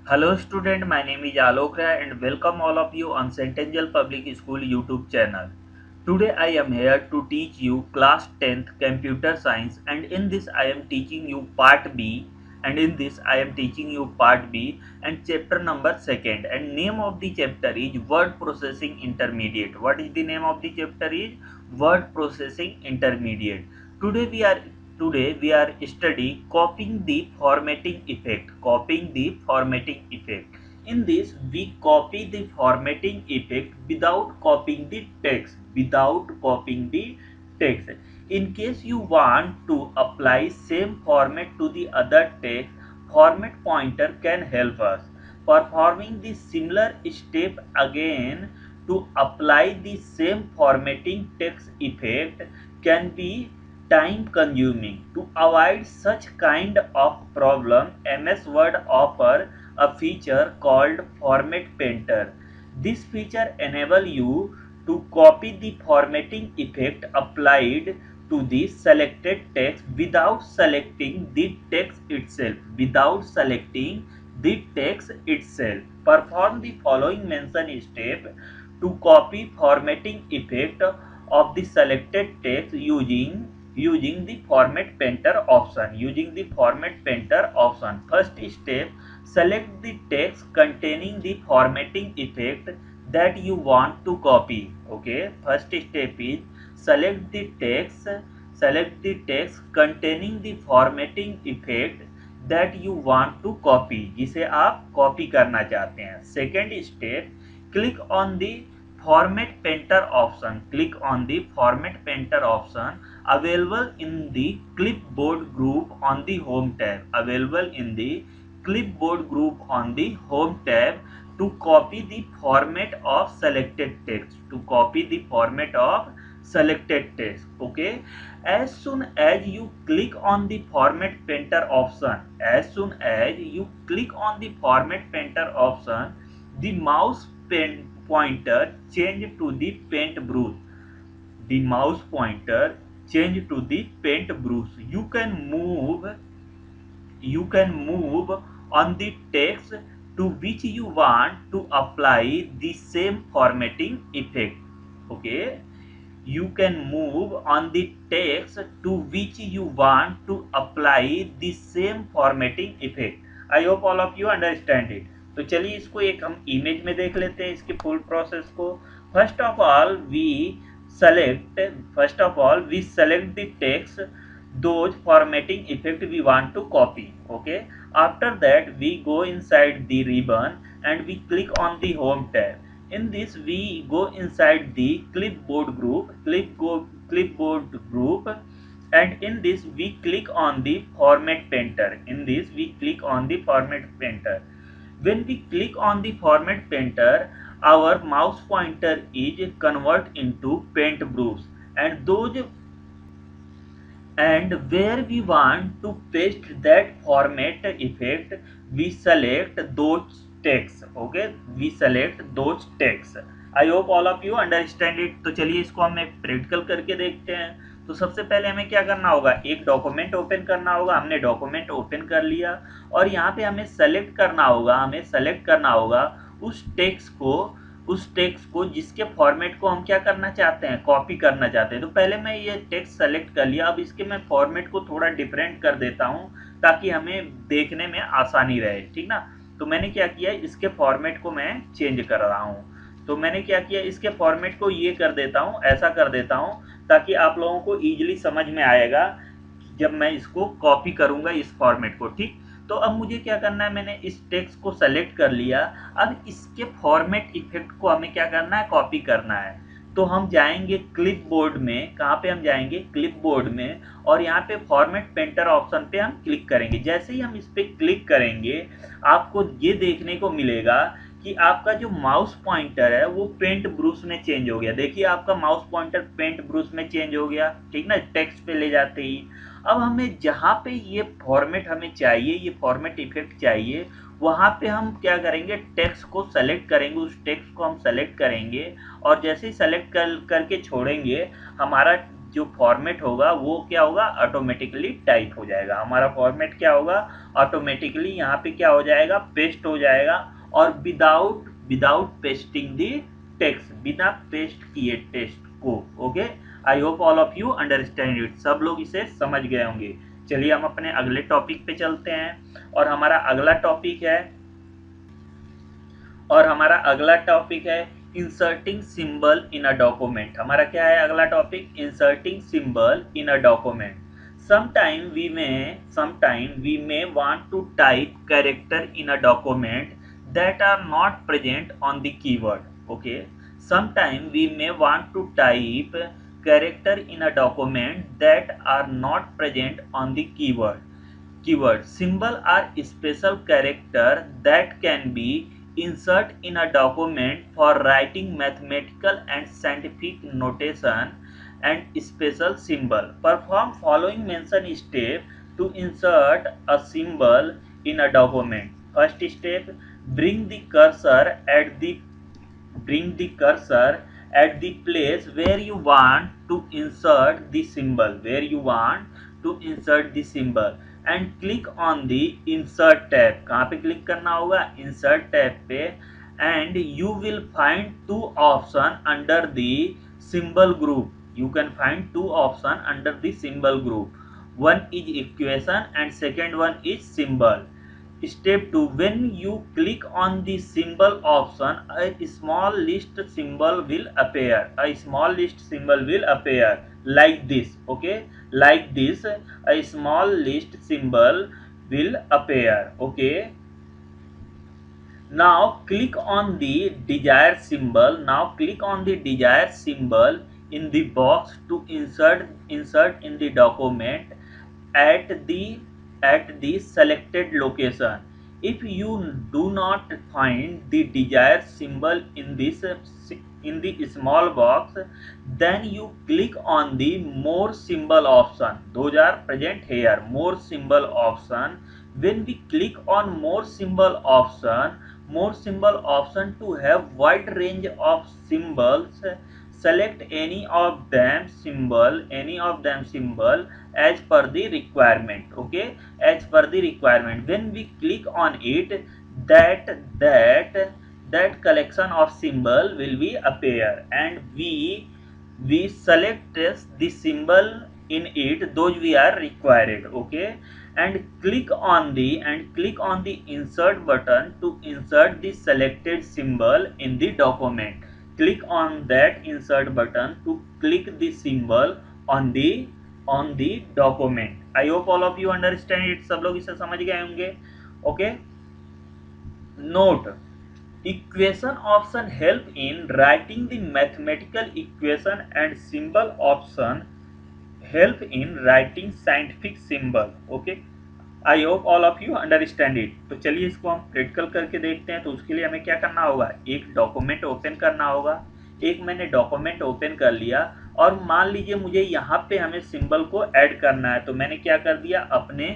Hello student, my name is Alok Rai and welcome all of you on Centennial Public School YouTube channel. Today I am here to teach you class 10th computer science, and in this I am teaching you part B, and chapter number 2nd, and name of the chapter is word processing intermediate. What is the name of the chapter is word processing intermediate. Today we are Today we are studying copying the formatting effect. In this we copy the formatting effect without copying the text. In case you want to apply same format to the other text, format pointer can help us. Performing the similar step again to apply the same formatting text effect can be time consuming. To avoid such kind of problem, MS Word offers a feature called Format Painter. This feature enables you to copy the formatting effect applied to the selected text without selecting the text itself. Perform the following mentioned step to copy formatting effect of the selected text using the format painter option. First step, select the text containing the formatting effect that you want to copy. Okay, first step is select the text containing the formatting effect that you want to copy, जिसे आप copy करना चाहते हैं. Second step, click on the format painter option available in the clipboard group on the home tab to copy the format of selected text. Okay, as soon as you click on the format painter option, the mouse pointer change to the paint brush. You can move on the text to which you want to apply the same formatting effect. Okay, you can move on the text to which you want to apply the same formatting effect. I hope all of you understand it. तो चलिए इसको एक हम image में देख लेते हैं, इसके फुल प्रोसेस को. First of all we select the text, those formatting effect we want to copy. Okay, after that we go inside the ribbon and we click on the home tab. In this we go inside the clipboard group, and in this we click on the format painter. When we click on the format painter, our mouse pointer is convert into paint brush, and where we want to paste that format effect, we select those text. Okay, I hope all of you understand it. तो चलिए इसको हम एक practical करके देखते हैं. तो सबसे पहले हमें क्या करना होगा, एक डॉक्यूमेंट ओपन करना होगा. हमने डॉक्यूमेंट ओपन कर लिया और यहाँ पे हमें सेलेक्ट करना होगा उस टेक्स्ट को जिसके फॉर्मेट को हम क्या करना चाहते हैं, कॉपी करना चाहते हैं. तो पहले मैं ये टेक्स्ट सेलेक्ट कर लिया. अब इसके मैं फॉर्मेट को थोड़ा डिफरेंट कर देता हूँ ताकि हमें देखने में आसानी रहे. ठीक ना. तो मैंने क्या किया, इसके फॉर्मेट को मैं चेंज कर रहा हूँ. तो मैंने क्या किया, इसके फॉर्मेट को ये कर देता हूँ, ऐसा कर देता हूँ ताकि आप लोगों को इजीली समझ में आएगा जब मैं इसको कॉपी करूंगा इस फॉर्मेट को. ठीक. तो अब मुझे क्या करना है, मैंने इस टेक्स्ट को सेलेक्ट कर लिया. अब इसके फॉर्मेट इफेक्ट को हमें क्या करना है, कॉपी करना है. तो हम जाएंगे क्लिपबोर्ड में. कहाँ पे हम जाएंगे, क्लिपबोर्ड में, और यहाँ पे फॉर्मेट पेंटर ऑप्शन पे हम क्लिक करेंगे. जैसे ही हम इस पे क्लिक करेंगे आपको ये देखने को मिलेगा कि आपका जो माउस पॉइंटर है वो पेंट ब्रूश में चेंज हो गया. देखिए आपका माउस पॉइंटर पेंट ब्रूश में चेंज हो गया. ठीक ना, टेक्स्ट पे ले जाते ही. अब हमें जहाँ पे ये फॉर्मेट हमें चाहिए, ये फॉर्मेट इफेक्ट चाहिए, वहाँ पे हम क्या करेंगे, टेक्स्ट को सेलेक्ट करेंगे. उस टेक्स्ट को हम सेलेक्ट करेंगे और जैसे ही सेलेक्ट करके छोड़ेंगे हमारा जो फॉर्मेट होगा वो क्या होगा, ऑटोमेटिकली टाइप हो जाएगा। हमारा फॉर्मेट क्या होगा, ऑटोमेटिकली यहाँ पे क्या हो जाएगा, पेस्ट हो जाएगा। और विदाउट पेस्टिंग दी टेक्स्ट, बिना पेस्ट किए टेक्स्ट को। Okay, I hope all of you understand it, सब लोग इसे समझ गए होंगे। चलिए हम अपने अगले टॉपिक पे चलते हैं। और हमारा अगला टॉपिक है inserting symbol in a document. हमारा क्या है अगला topic, inserting symbol in a document. Sometime we may want to type character in a document that are not present on the keyboard. Okay, sometime we may want to type character in a document that are not present on the keyboard. Symbol are special character that can be insert in a document for writing mathematical and scientific notation and special symbol. Perform following mention step to insert a symbol in a document. First step, bring the cursor at the place where you want to insert the symbol, and click on the insert tab. कहाँ पे click करना होगा, insert tab पे, and you will find two option under the symbol group. You can find two option under the symbol group. One is equation and second one is symbol. Step 2, when you click on the symbol option, a small list symbol will appear. Like this. Okay, like this, a small list symbol will appear. Okay, now click on the desired symbol. In the box to insert in the document at the selected location. If you do not find the desired symbol in the small box, then you click on the more symbol option. Those are present here, more symbol option. When we click on more symbol option to have wide range of symbols, select any of them symbol as per the requirement. Okay, as per the requirement. When we click on it, that collection of symbol will be appear, and we select the symbol in it those we are required. Okay, and click on the insert button to insert the selected symbol in the document. Click on that insert button to click the symbol on the document. I hope all of you understand it, सब लोग इसे समझ गए होंगे. Okay, note, equation option help in writing the mathematical equation and symbol option help in writing scientific symbol. Okay, I hope all of you understand it. तो चलिए इसको हम प्रैक्टिकल करके देखते हैं। तो उसके लिए हमें क्या करना होगा, एक डॉक्यूमेंट ओपन करना होगा। एक मैंने डॉक्यूमेंट ओपन कर लिया और मान लीजिए मुझे यहाँ पे हमें सिंबल को ऐड करना है। तो मैंने क्या कर दिया, अपने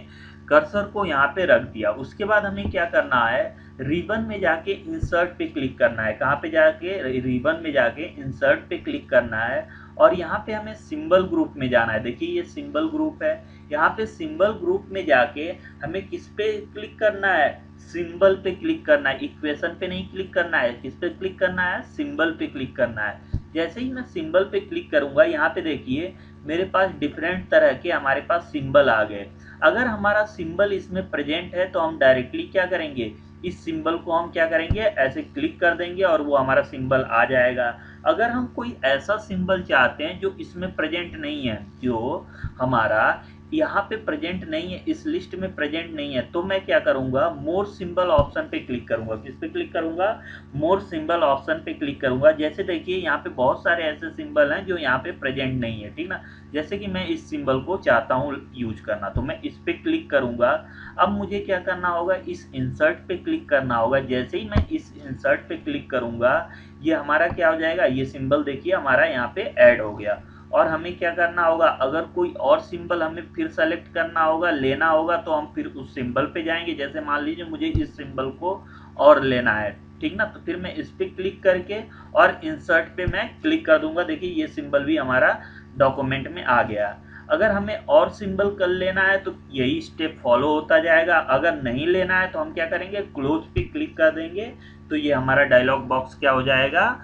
कर्सर को यहाँ पे रख दिया। उसके बाद हमें क्या करना है, रिबन में जाके इंसर्ट पे क्लिक करना है। कहाँ पे जाके, रिबन में जाके इंसर्ट पे क्लिक करना है और यहाँ पे हमें सिंबल ग्रुप में जाना है। देखिए ये सिंबल ग्रुप है, यहाँ पे सिंबल ग्रुप में जाके हमें किस पे क्लिक करना है, सिंबल पे क्लिक करना है। इक्वेशन पे नहीं क्लिक करना है, किस पे क्लिक करना है, सिंबल पे क्लिक करना है। जैसे ही मैं सिंबल पे क्लिक करूंगा, यहाँ पे देखिए मेरे पास डिफरेंट तरह के हमारे पास सिंबल आ गए। अगर हमारा सिंबल इसमें प्रेजेंट है तो हम डायरेक्टली क्या करेंगे, इस सिंबल को हम क्या करेंगे, ऐसे क्लिक कर देंगे और वो हमारा सिंबल आ जाएगा। अगर हम कोई ऐसा सिंबल चाहते हैं जो इसमें प्रेजेंट नहीं है, जो हमारा यहाँ पे प्रेजेंट नहीं है, इस लिस्ट में प्रेजेंट नहीं है, तो मैं क्या करूंगा, मोर सिंबल ऑप्शन पे क्लिक करूंगा। किस पे क्लिक करूंगा, मोर सिंबल ऑप्शन पे क्लिक करूंगा। जैसे देखिए यहाँ पे बहुत सारे ऐसे सिंबल हैं जो यहाँ पे प्रेजेंट नहीं है, ठीक ना। जैसे कि मैं इस सिंबल को चाहता हूँ यूज करना, तो मैं इस पे क्लिक करूंगा। अब मुझे क्या करना होगा, इस इंसर्ट पे क्लिक करना होगा। जैसे ही मैं इस इंसर्ट पे क्लिक करूंगा, ये हमारा क्या हो जाएगा, ये सिंबल देखिए हमारा यहाँ पे ऐड हो गया। और हमें क्या करना होगा, अगर कोई और सिंबल हमें फिर सेलेक्ट करना होगा, लेना होगा, तो हम फिर उस सिंबल पे जाएंगे। जैसे मान लीजिए मुझे इस सिंबल को और लेना है, ठीक ना, तो फिर मैं इस पे क्लिक करके और इंसर्ट पे मैं क्लिक कर दूंगा। देखिए ये सिंबल भी हमारा डॉक्यूमेंट में आ गया। अगर हमें और सिंबल कर लेना है तो यही स्टेप फॉलो होता जाएगा। अगर नहीं लेना है तो हम क्या करेंगे, क्लोज पे क्लिक कर देंगे, तो ये हमारा डायलॉग बॉक्स क्या हो जाएगा,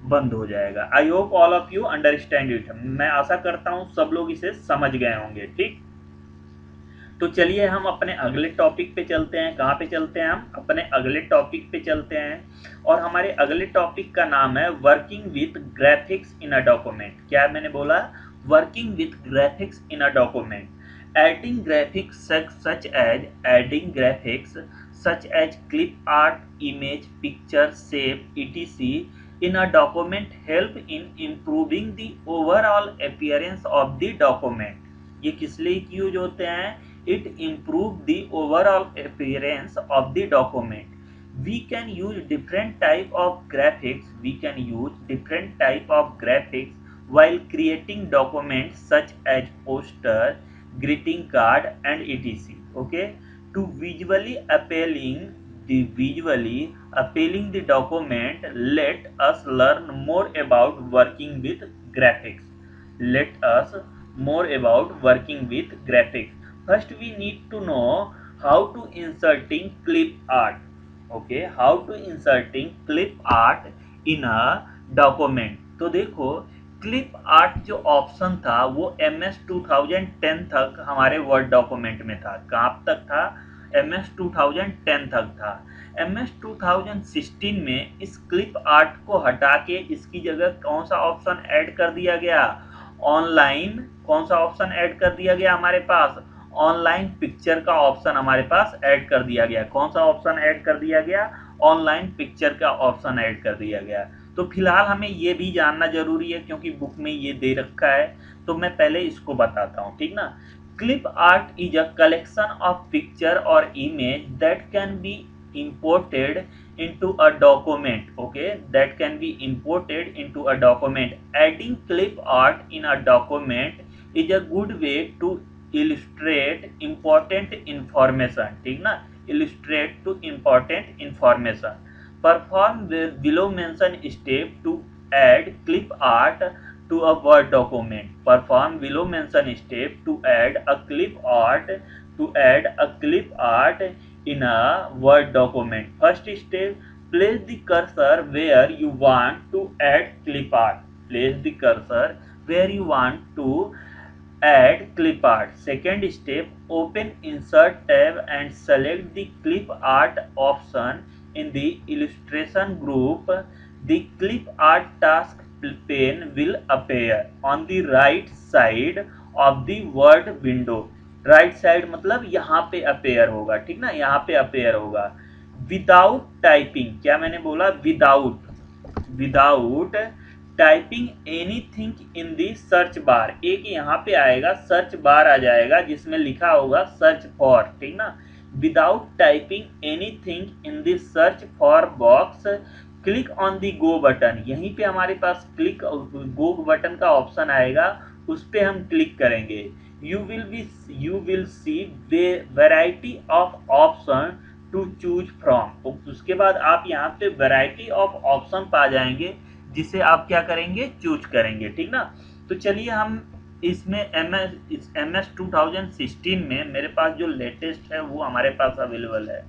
बंद हो जाएगा। आई hope all of you understand it. मैं आशा करता हूँ सब लोग इसे समझ गए होंगे। ठीक, तो चलिए हम अपने अगले टॉपिक पे चलते हैं। कहाँ पे चलते हैं, हम अपने अगले टॉपिक पे चलते हैं। और हमारे अगले टॉपिक का नाम है working with graphics in a document. क्या मैंने बोला, working with graphics in a document. Adding graphics such as adding graphics such as clip art, image, picture, shape, etc. in a document help in improving the overall appearance of the document. ये किस लिए use होते हैं, it improve the overall appearance of the document. We can use different type of graphics while creating documents such as poster, greeting card and etc. Okay, to visually appealing the document. Let us learn more about working with graphics. Let us more about working with graphics. First we need to know how to inserting clip art. Okay, how to inserting clip art in a document. तो देखो, clip art जो option था वो MS 2010 तक हमारे word document में था। कहाँ तक था, MS 2010 तक था। MS 2016 में इस क्लिप आर्ट को हटा के इसकी जगह कौन सा ऑप्शन ऐड कर दिया गया, ऑनलाइन। कौन सा ऑप्शन ऐड कर दिया गया हमारे पास, ऑनलाइन पिक्चर का ऑप्शन हमारे पास ऐड कर दिया गया। कौन सा ऑप्शन ऐड कर दिया गया, ऑनलाइन पिक्चर का ऑप्शन ऐड कर दिया गया। तो फिलहाल हमें ये भी जानना जरूरी है क्योंकि बुक में ये दे रखा है, तो मैं पहले इसको बताता हूँ। ठीक ना, clip art is a collection of picture और image that can be imported into a document. Okay, that can be imported into a document. Adding clip art in a document is a good way to illustrate important information. ठीक ना, illustrate to important information. Perform below mentioned step to add clip art to a word document. Perform below mentioned step to add a clip art in a word document. First step, place the cursor where you want to add clip art. Place the cursor where you want to add clip art. Second step, open insert tab and select the clip art option in the illustration group. The clip art task pane will appear on the right side of the word window. Right side मतलब यहाँ पे appear होगा। ठीक ना, यहाँ पे appear होगा। Without typing, क्या मैंने बोला, without typing anything in the search bar. एक यहाँ पे आएगा, सर्च बार आ जाएगा जिसमें लिखा होगा सर्च फॉर। ठीक ना, without typing anything in the search for box, click on the go button. यहीं पे हमारे पास क्लिक गो बटन का ऑप्शन आएगा, उस पे हम क्लिक करेंगे। you will see variety of option to choose from. उसके बाद आप यहाँ पे variety of option पा जाएंगे जिसे आप क्या करेंगे, चूज करेंगे। ठीक ना, तो चलिए हम इसमें MS 2016 में मेरे पास जो लेटेस्ट है वो हमारे पास अवेलेबल है।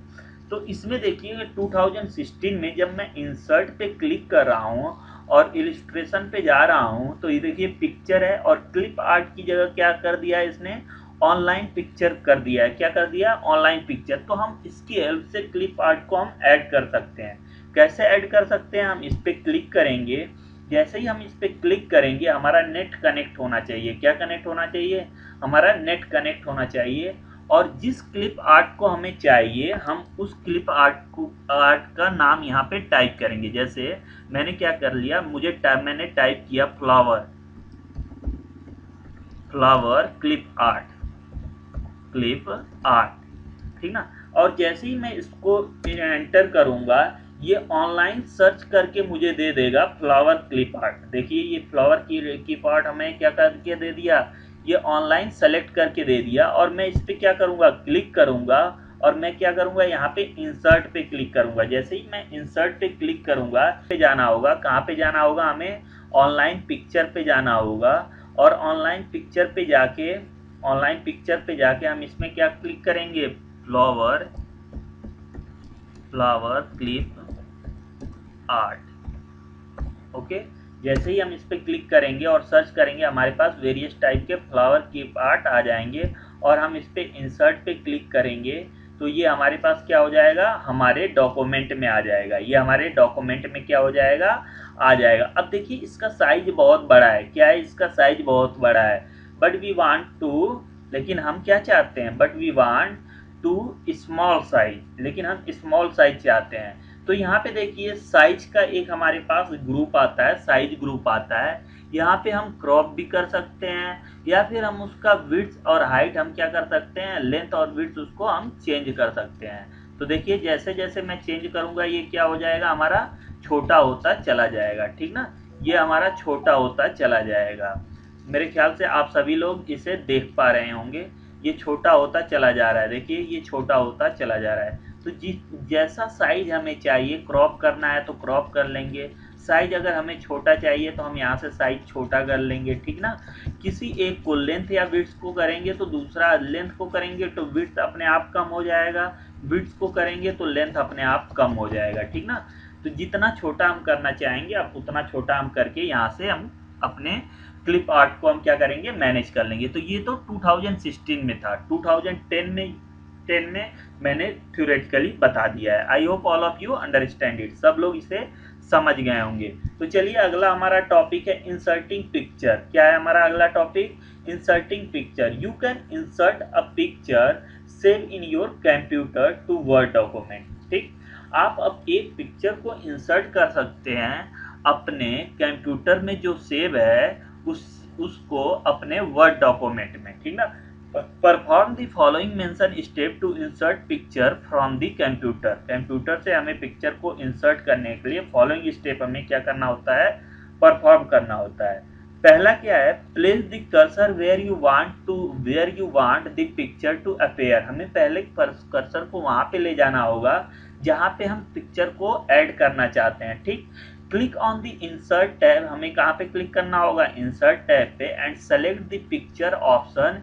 तो इसमें देखिए 2016 में जब मैं इंसर्ट पे क्लिक कर रहा हूँ और इलिस्ट्रेशन पे जा रहा हूँ, तो ये देखिए पिक्चर है और क्लिप आर्ट की जगह क्या कर दिया है इसने, ऑनलाइन पिक्चर कर दिया है। क्या कर दिया, ऑनलाइन पिक्चर। तो हम इसकी हेल्प से क्लिप आर्ट को हम ऐड कर सकते हैं। कैसे ऐड कर सकते हैं, हम इस पे क्लिक करेंगे। जैसे ही हम इस पे क्लिक करेंगे हमारा नेट कनेक्ट होना चाहिए। क्या कनेक्ट होना चाहिए, हमारा नेट कनेक्ट होना चाहिए। और जिस क्लिप आर्ट को हमें चाहिए हम उस क्लिप आर्ट का नाम यहाँ पे टाइप करेंगे। जैसे मैंने क्या कर लिया, मैंने टाइप किया फ्लावर क्लिप आर्ट। ठीक ना, और जैसे ही मैं इसको एंटर करूंगा ये ऑनलाइन सर्च करके मुझे दे देगा फ्लावर क्लिप आर्ट। देखिए ये फ्लावर क्लिप आर्ट हमें क्या करके दे दिया, ये ऑनलाइन सेलेक्ट करके दे दिया। और मैं इस पे क्या करूंगा, क्लिक करूंगा और मैं क्या करूंगा, यहाँ पे इंसर्ट पे क्लिक करूंगा। जैसे ही मैं इंसर्ट पे क्लिक करूंगा पे जाना होगा, कहाँ पे जाना होगा, हमें ऑनलाइन पिक्चर पे जाना होगा। और ऑनलाइन पिक्चर पे जाके हम इसमें क्या क्लिक करेंगे, फ्लावर क्लिप आर्ट। ओके, जैसे ही हम इस पर क्लिक करेंगे और सर्च करेंगे हमारे पास वेरियस टाइप के फ्लावर क्लिप आर्ट आ जाएंगे, और हम इस पे इंसर्ट पे क्लिक करेंगे तो ये हमारे पास क्या हो जाएगा, हमारे डॉक्यूमेंट में आ जाएगा। ये हमारे डॉक्यूमेंट में क्या हो जाएगा, आ जाएगा। अब देखिए इसका साइज बहुत बड़ा है, क्या है, इसका साइज बहुत बड़ा है, बट वी वांट टू, लेकिन हम क्या चाहते हैं, but we want to small size, लेकिन हम स्मॉल साइज चाहते हैं। तो यहाँ पे देखिए साइज का एक हमारे पास ग्रुप आता है, साइज ग्रुप आता है। यहाँ पे हम क्रॉप भी कर सकते हैं, या फिर हम उसका विड्थ और हाइट हम क्या कर सकते हैं, लेंथ और विड्थ उसको हम चेंज कर सकते हैं। तो देखिए जैसे जैसे मैं चेंज करूंगा ये क्या हो जाएगा, हमारा छोटा होता चला जाएगा, ठीक ना, ये हमारा छोटा होता चला जाएगा। मेरे ख्याल से आप सभी लोग इसे देख पा रहे होंगे, ये छोटा होता चला जा रहा है, देखिए ये छोटा होता चला जा रहा है। तो जैसा साइज हमें चाहिए, क्रॉप करना है तो क्रॉप कर लेंगे, साइज अगर हमें छोटा चाहिए तो हम यहाँ से साइज छोटा कर लेंगे, ठीक ना। किसी एक को लेंथ या विड्थ को करेंगे तो दूसरा, लेंथ को करेंगे तो विड्थ अपने आप कम हो जाएगा, विड्थ को करेंगे तो लेंथ अपने आप कम हो जाएगा, ठीक ना। तो जितना छोटा हम करना चाहेंगे अब उतना छोटा हम करके यहाँ से हम अपने क्लिप आर्ट को हम क्या करेंगे, मैनेज कर लेंगे। तो ये तो 2016 में था, 2010 में मैंने थ्योरेटिकली बता दिया है। आई hope all of you understand it, सब लोग इसे समझ गए होंगे। तो चलिए अगला हमारा टॉपिक है इंसर्टिंग पिक्चर। क्या है हमारा अगला topic, inserting picture. You can insert a picture save in your computer to Word document. ठीक, आप अब एक पिक्चर को इंसर्ट कर सकते हैं अपने कंप्यूटर में जो सेव है उसको अपने वर्ड डॉक्यूमेंट में, ठीक ना। Perform the following mention step to insert picture from the computer. Computer से हमें पिक्चर को इंसर्ट करने के लिए फॉलोइंग स्टेप हमें क्या करना होता है, परफॉर्म करना होता है। पहला क्या है, place the cursor where you want the picture to appear. हमें पहले कर्सर को वहां पे ले जाना होगा जहां पे हम पिक्चर को ऐड करना चाहते हैं, ठीक। Click on the insert tab, हमें कहाँ पे क्लिक करना होगा, इंसर्ट टैब पे, and select the picture option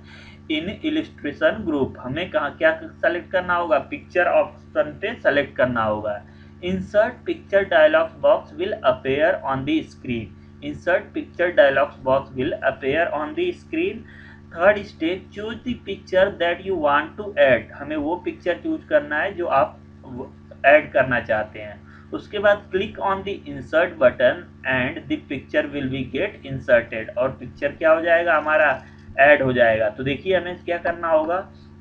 in illustration group. हमें कहाँ क्या सेलेक्ट करना होगा, पिक्चर ऑप्शन पे सेलेक्ट करना होगा। Insert picture dialog box will appear on the screen. Insert picture dialog box will appear on the screen. Third step, choose the picture that you want to add. हमें वो picture choose करना है जो आप add करना चाहते हैं। उसके बाद click on the insert button and the picture will be get inserted. और पिक्चर क्या हो जाएगा, हमारा ऐड हो जाएगा। तो देखिए हमें क्या करना होगा,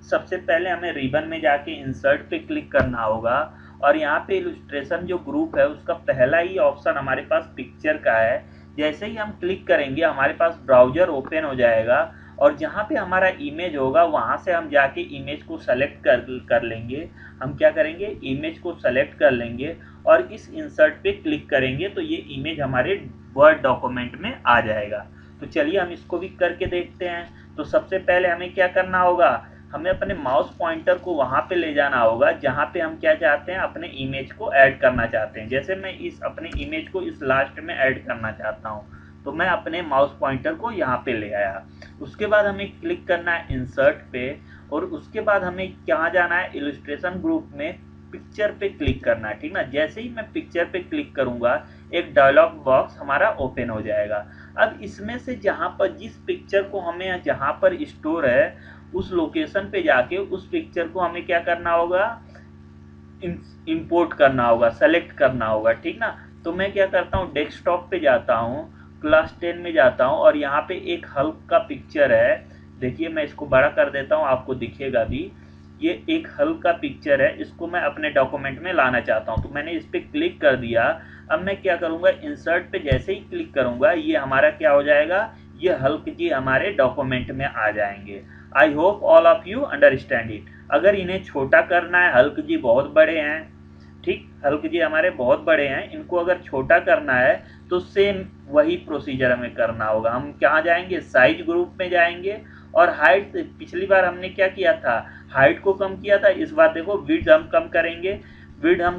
सबसे पहले हमें रिबन में जाके इंसर्ट पे क्लिक करना होगा, और यहाँ पे इलस्ट्रेशन जो ग्रुप है उसका पहला ही ऑप्शन हमारे पास पिक्चर का है। जैसे ही हम क्लिक करेंगे हमारे पास ब्राउजर ओपन हो जाएगा, और जहाँ पे हमारा इमेज होगा वहाँ से हम जाके इमेज को सेलेक्ट कर लेंगे। हम क्या करेंगे, इमेज को सेलेक्ट कर लेंगे और इस इंसर्ट पे क्लिक करेंगे तो ये इमेज हमारे वर्ड डॉक्यूमेंट में आ जाएगा। तो चलिए हम इसको भी करके देखते हैं। तो सबसे पहले हमें क्या करना होगा, हमें अपने माउस पॉइंटर को वहां पे ले जाना होगा जहां पे हम क्या चाहते हैं, अपने इमेज को ऐड करना चाहते हैं। जैसे मैं इस अपने इमेज को इस लास्ट में ऐड करना चाहता हूं, तो मैं अपने माउस पॉइंटर को यहाँ पे ले आया। उसके बाद हमें क्लिक करना है इंसर्ट पे, और उसके बाद हमें कहाँ जाना है, इलस्ट्रेशन ग्रुप में पिक्चर पे क्लिक करना है, ठीक ना। जैसे ही मैं पिक्चर पे क्लिक करूंगा एक डायलॉग बॉक्स हमारा ओपन हो जाएगा। अब इसमें से जहां पर जिस पिक्चर को हमें जहां पर स्टोर है उस लोकेशन पे जाके उस पिक्चर को हमें क्या करना होगा, इंपोर्ट करना होगा, सेलेक्ट करना होगा, ठीक ना। तो मैं क्या करता हूँ, डेस्कटॉप पे जाता हूँ, क्लास 10 में जाता हूँ, और यहाँ पे एक हल्क का पिक्चर है। देखिए मैं इसको बड़ा कर देता हूँ, आपको दिखेगा भी। ये एक हल्क का पिक्चर है, इसको मैं अपने डॉक्यूमेंट में लाना चाहता हूँ। तो मैंने इस पर क्लिक कर दिया। अब मैं क्या करूँगा, इंसर्ट पे जैसे ही क्लिक करूँगा ये हमारा क्या हो जाएगा, ये हल्क जी हमारे डॉक्यूमेंट में आ जाएंगे। आई hope all of you understand it. अगर इन्हें छोटा करना है, हल्क जी बहुत बड़े हैं, ठीक, हल्क जी हमारे बहुत बड़े हैं, इनको अगर छोटा करना है तो सेम वही प्रोसीजर हमें करना होगा। हम कहाँ जाएंगे, साइज ग्रुप में जाएंगे, और हाइट, पिछली बार हमने क्या किया था, हाइट को कम किया था, इस बार देखो विड्थ हम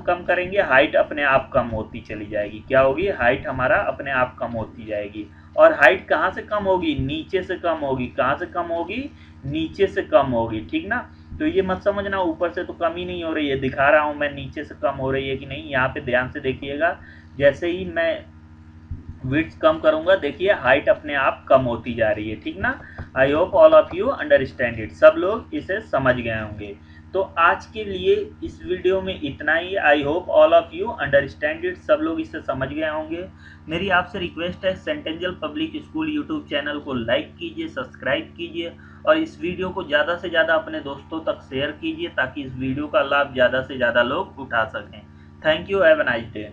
कम करेंगे, हाइट अपने आप कम होती चली जाएगी। क्या होगी, हाइट हमारा अपने आप कम होती जाएगी। और हाइट कहाँ से कम होगी, नीचे से कम होगी। कहाँ से कम होगी, नीचे से कम होगी, ठीक ना। तो ये मत समझना ऊपर से तो कम ही नहीं हो रही है, दिखा रहा हूँ मैं नीचे से कम हो रही है कि नहीं। यहाँ पे ध्यान से देखिएगा, जैसे ही मैं विड्थ कम करूंगा, देखिए हाइट अपने आप कम होती जा रही है, ठीक ना। आई hope all of you understand it, सब लोग इसे समझ गए होंगे। तो आज के लिए इस वीडियो में इतना ही। I hope all of you understand it, सब लोग इसे समझ गए होंगे। मेरी आपसे रिक्वेस्ट है, Saint Angel Public School YouTube channel को लाइक कीजिए, सब्सक्राइब कीजिए और इस वीडियो को ज़्यादा से ज़्यादा अपने दोस्तों तक शेयर कीजिए ताकि इस वीडियो का लाभ ज़्यादा से ज़्यादा लोग उठा सकें। Thank you, have a nice day.